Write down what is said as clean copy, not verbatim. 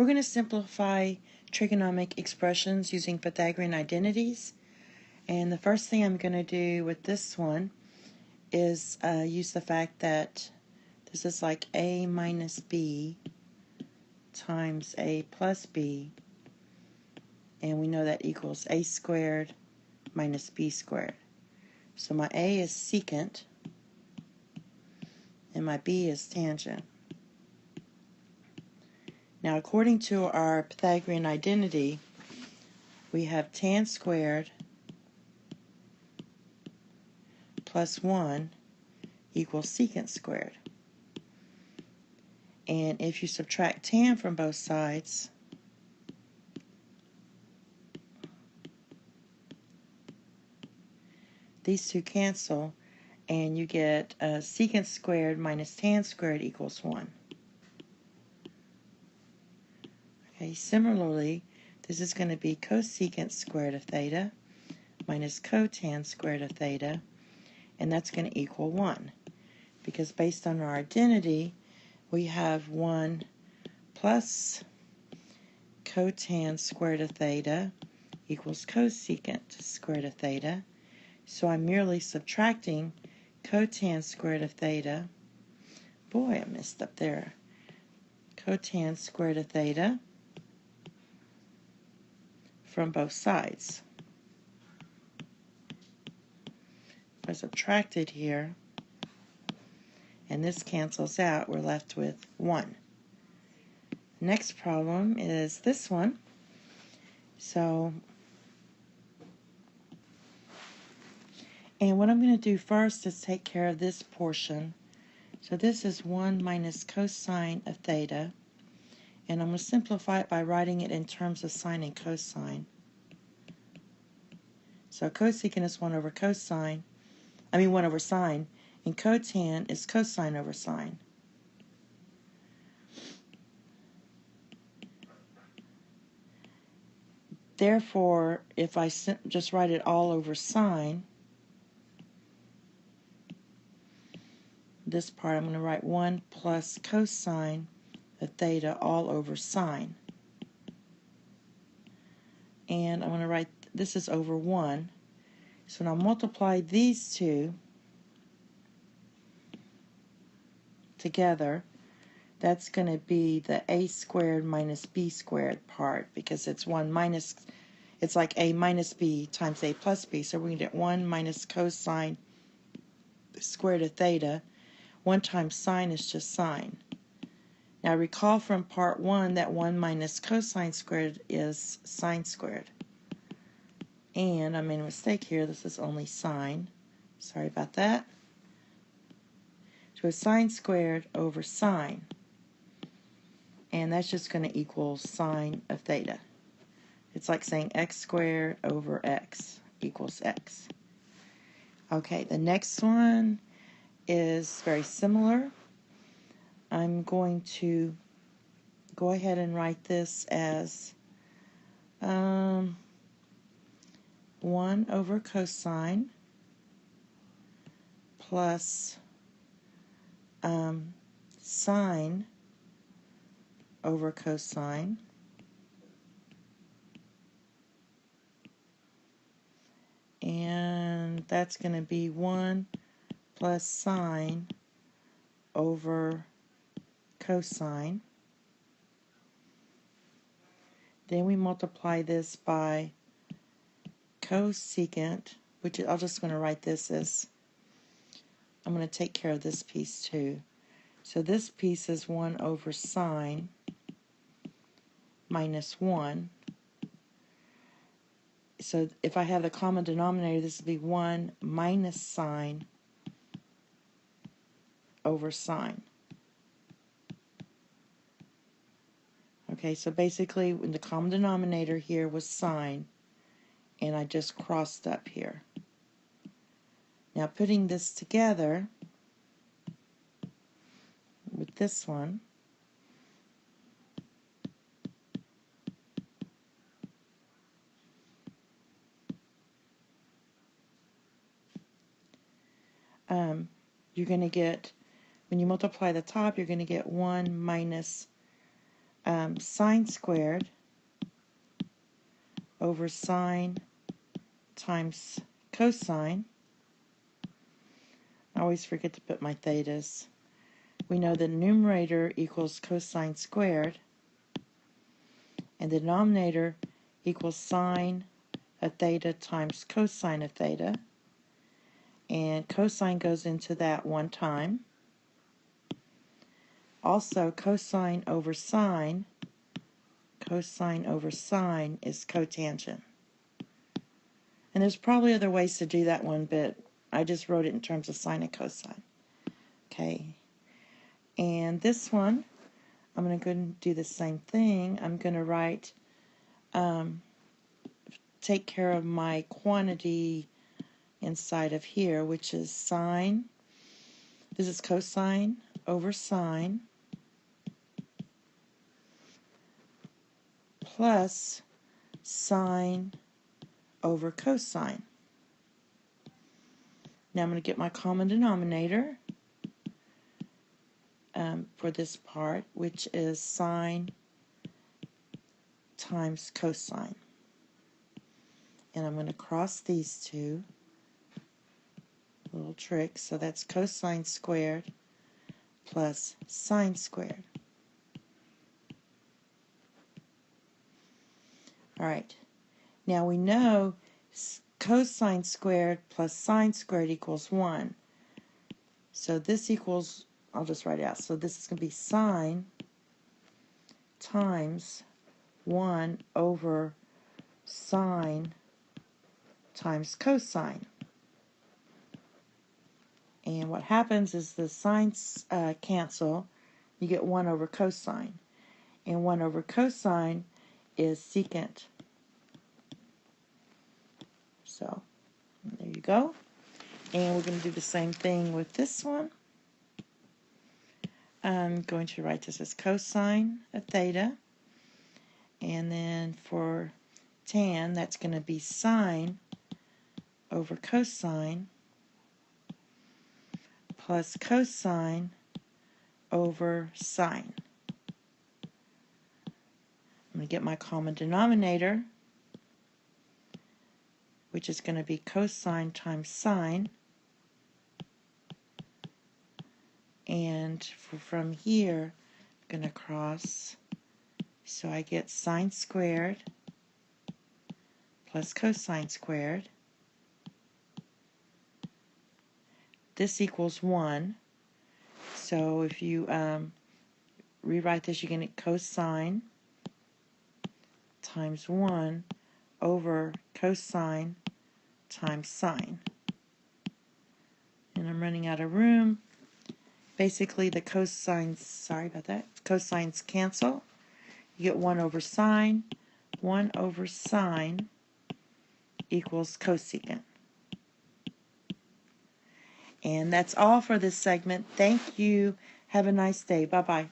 We're going to simplify trigonometric expressions using Pythagorean identities. And the first thing I'm going to do with this one is use the fact that this is like a minus b times a plus b, and we know that equals a squared minus b squared. So my a is secant and my b is tangent. Now, according to our Pythagorean identity, we have tan squared plus 1 equals secant squared. And if you subtract tan from both sides, these two cancel, and you get secant squared minus tan squared equals 1. Okay, similarly, this is going to be cosecant squared of theta minus cotan squared of theta, and that's going to equal 1. Because based on our identity, we have 1 plus cotan squared of theta equals cosecant squared of theta. So I'm merely subtracting cotan squared of theta. Boy, I messed up there. Cotan squared of theta from both sides. If I subtract it here, and this cancels out, we're left with 1. Next problem is this one. And what I'm going to do first is take care of this portion. So this is 1 minus cosine of theta. And I'm going to simplify it by writing it in terms of sine and cosine. So cosecant is 1 over cosine. 1 over sine. And cotan is cosine over sine. Therefore, if I just write it all over sine, this part I'm going to write 1 plus cosine of theta all over sine. And I'm going to write, this is over 1. So now multiply these two together. That's going to be the a squared minus b squared part, because it's 1 minus, it's like a minus b times a plus b. So we're going to get 1 minus cosine squared of theta. 1 times sine is just sine. Now recall from part 1 that 1 minus cosine squared is sine squared. And I made a mistake here. This is only sine. Sorry about that. So it's sine squared over sine. And that's just going to equal sine of theta. It's like saying x squared over x equals x. Okay, the next one is very similar. I'm going to go ahead and write this as 1 over cosine plus sine over cosine, and that's going to be 1 plus sine over cosine. Then we multiply this by cosecant, which I'm just going to write this as, I'm going to take care of this piece too. So this piece is 1 over sine minus 1. So if I have the common denominator, this would be 1 minus sine over sine. Okay, so basically the common denominator here was sine, and I just crossed up here. Now putting this together with this one, you're going to get, when you multiply the top, you're going to get 1 minus sine squared over sine times cosine. I always forget to put my thetas. We know the numerator equals cosine squared, and the denominator equals sine of theta times cosine of theta. And cosine goes into that one time. Also, cosine over sine is cotangent. And there's probably other ways to do that one, but I just wrote it in terms of sine and cosine. Okay. And this one, I'm going to go and do the same thing. I'm going to write, take care of my quantity inside of here, which is sine. This is cosine over sine plus sine over cosine. Now I'm going to get my common denominator for this part, which is sine times cosine. And I'm going to cross these two. Little trick. So that's cosine squared plus sine squared. Alright. Now we know cosine squared plus sine squared equals 1. So this equals, I'll just write it out. So this is going to be sine times 1 over sine times cosine. And what happens is the sines cancel. You get 1 over cosine. And 1 over cosine is secant. So, there you go. And we're going to do the same thing with this one. I'm going to write this as cosine of theta. And then for tan, that's going to be sine over cosine plus cosine over sine. I'm going to get my common denominator, which is going to be cosine times sine. And from here, I'm going to cross. So I get sine squared plus cosine squared. This equals 1. So if you rewrite this, you're going to get cosine times 1 over cosine times sine. And I'm running out of room. Basically, the cosines, sorry about that, cosines cancel. You get 1 over sine. 1 over sine equals cosecant. And that's all for this segment. Thank you. Have a nice day. Bye-bye.